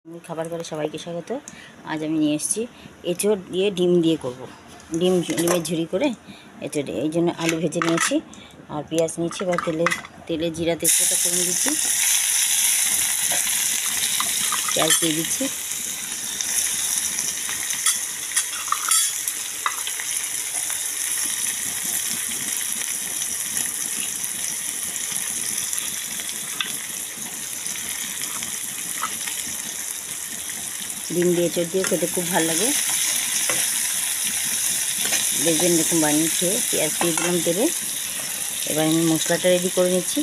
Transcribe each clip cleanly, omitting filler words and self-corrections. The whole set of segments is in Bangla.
আমি খাবার ঘরে সবাইকে স্বাগত। আজ আমি নিয়ে এসেছি এঁচোড় দিয়ে ডিম দিয়ে করব। ডিমের ঝুরি করে এঁচোড়, এই জন্য আলু ভেজে নিয়েছি আর পেঁয়াজ নিয়েছি। এবার তেলে জিরা তেজপাতা ফোড়ন দিচ্ছি, পেঁয়াজ দিয়ে দিচ্ছি। ডিম দিয়ে এঁচোড় দিয়ে খেতে খুব ভালো লাগে, দেখবেন এরকম বানিয়ে খেয়ে। পেঁয়াজ দিয়ে দিলাম তেলে। এবার আমি মশলাটা রেডি করে নিচ্ছি।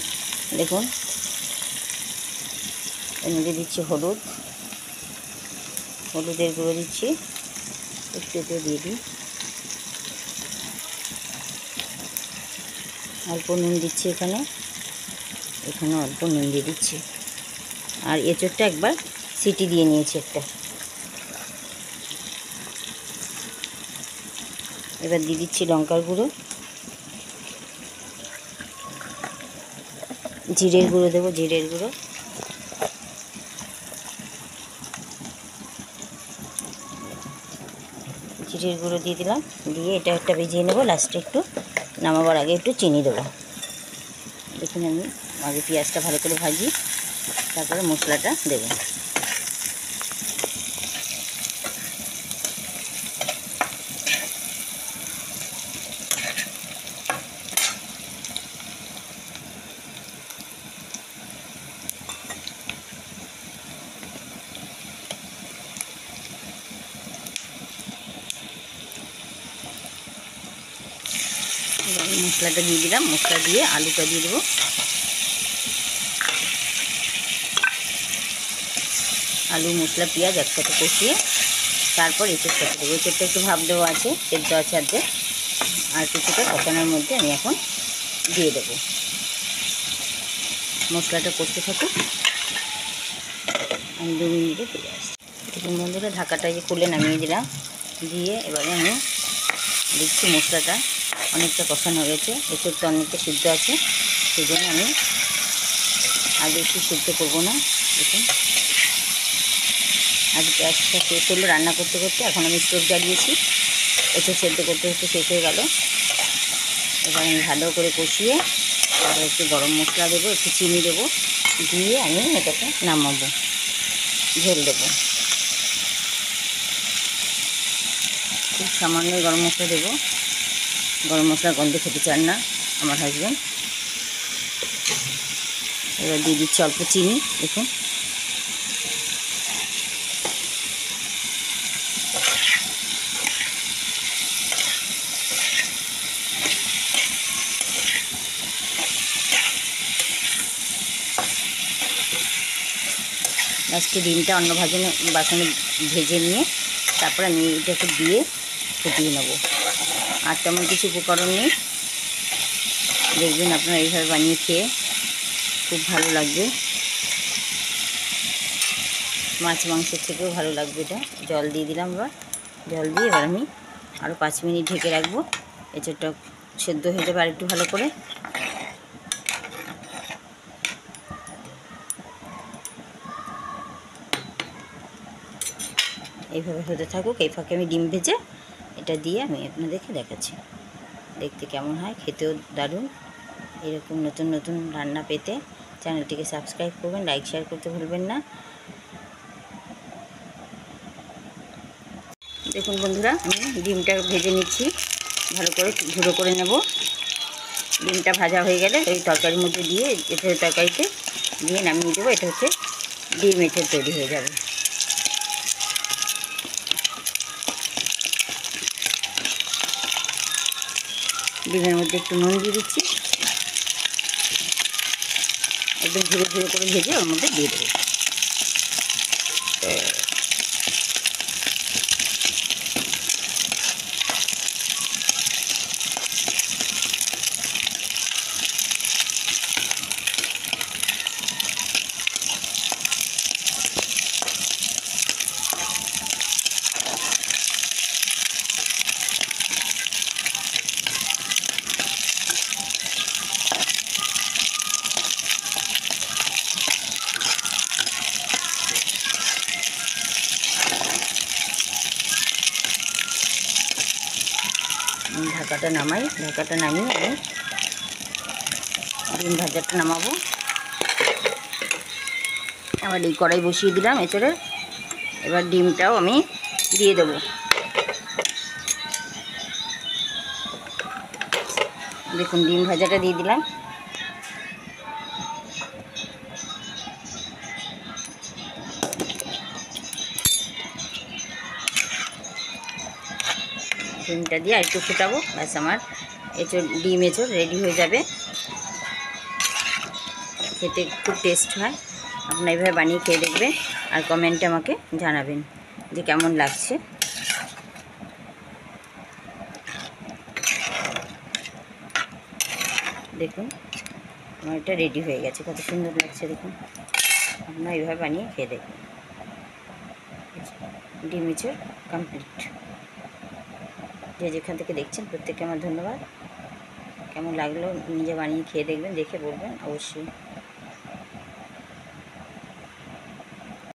দেখুন, এর মধ্যে দিচ্ছি হলুদের গুঁড়ো দিচ্ছি, একটু দিয়ে দিই। অল্প নুন দিচ্ছি, এখানে অল্প নুন দিয়ে দিচ্ছি। আর এঁচোড়টা একবার সিটি দিয়ে নিয়েছি একটা। এবার দিয়ে দিচ্ছি লঙ্কার গুঁড়ো, জিরের গুঁড়ো দেবো, জিরের গুঁড়ো, দিয়ে দিলাম। দিয়ে এটা একটা ভেজিয়ে নেবো। লাস্টে একটু নামাবার আগে একটু চিনি দেবো। দেখুন, আমি আগে পেঁয়াজটা ভালো করে ভাজি, তারপরে মশলাটা দেবো। মশলাটা দিয়ে দিলাম, মশলা দিয়ে আলুটা দিয়ে দেবো। আলু, মশলা, পেঁয়াজ একসাথে কষিয়ে তারপর এঁচোড়টা দেবো। এঁচোড়টা একটু ভাপ দেওয়া আছে, সেদ্ধ আছে অর্ধেক, আর কিছুটা কষানোর মধ্যে আমি এখন দিয়ে দেবো। মশলাটা কষতে থাকুক, আমি 2 মিনিটে ফিরে আসছি। দেখুন বন্ধুরা, ঢাকাটা খুলে নামিয়ে দিলাম। দিয়ে এবারে আমি দেখছি মশলাটা অনেকটা কষানো হয়ে গেছে, এঁচোড়টা অনেকটা সিদ্ধ আছে, সেই জন্য আমি আগে একটু সিদ্ধ করবো না। দেখুন, আজ গ্যাসটা শেষ হলো রান্না করতে করতে। এখন আমি স্টোভ জ্বালিয়েছি, এঁচোড় সেদ্ধ করতে করতে শেষ হয়ে গেল। এবার আমি ভালো করে কষিয়ে তারপর একটু গরম মশলা দেবো, একটু চিনি দেবো, দিয়ে আমি এটাকে নামাবো, ঝোল দেবো। খুব সামান্য গরম মশলা দেবো, গরম মশলা গন্ধ খেতে চান না আমার হাজব্যান্ড। এবার দিয়ে দিচ্ছি অল্প চিনি। দেখুন, লাস্টে ডিমটা অন্য বাসনে ভেজে নিয়ে তারপর আমি এটাকে দিয়ে ফুটিয়ে নেবো। আর তেমন কিছু উপকরণ নেই। দেখবেন আপনারা এইভাবে বানিয়ে খেয়ে খুব ভালো লাগবে, মাছ মাংসের থেকেও ভালো লাগবে এটা। জল দিয়ে দিলাম। জল দিয়ে এবার আমি আরও 5 মিনিট ঢেকে রাখবো। এঁচোড়টা সেদ্ধ হয়ে যাবে আর একটু ভালো করে। এইভাবে হতে থাকুক। এই ফাঁকে আমি ডিম ভেজে এটা দিয়ে আমি আপনাদেরকে দেখাচ্ছি দেখতে কেমন হয়। খেতেও দারুণ। এরকম নতুন নতুন রান্না পেতে চ্যানেলটিকে সাবস্ক্রাইব করবেন, লাইক শেয়ার করতে ভুলবেন না। দেখুন বন্ধুরা, আমি ডিমটা ভেজে নিচ্ছি, ভালো করে ঝুড়ো করে নেব। ডিমটা ভাজা হয়ে গেলে এই তরকারির মধ্যে দিয়ে এঁচোড়ের তরকারিতে দিয়ে নামিয়ে দেবো। এটা হচ্ছে ডিম এঁচোড় তৈরি হয়ে যাবে। ডিমের মধ্যে একটু নুন দিয়ে দিচ্ছি, একদম ধীরে ধীরে করে ভেজে ওর মধ্যে দিয়ে দেবো। ঢাকাটা নামাই। ঢাকাটা নামিয়ে আমি ডিম ভাজাটা নামাবো। আবার এই কড়াই বসিয়ে দিলাম এঁচড়ের। এবার ডিমটাও আমি দিয়ে দেবো। দেখুন ডিম ভাজাটা দিয়ে দিলাম। ডিমটা দিয়ে আর একটু ফুটাবো, ব্যাস আমার ডিম এঁচড় রেডি হয়ে যাবে। খেতে খুব টেস্ট হয়। আপনারা এইভাবে বানিয়ে খেয়ে দেখবেন আর কমেন্টে আমাকে জানাবেন যে কেমন লাগছে। দেখুন আমার এটা রেডি হয়ে গেছে, কত সুন্দর লাগছে দেখুন। আপনারা এইভাবে বানিয়ে খেয়ে দেখবেন। ডিম এঁচড় কমপ্লিট। যে যেখান থেকে দেখছেন প্রত্যেককে আমার ধন্যবাদ। কেমন লাগলো নিজে বানিয়ে খেয়ে দেখবেন, দেখে বলবেন অবশ্যই।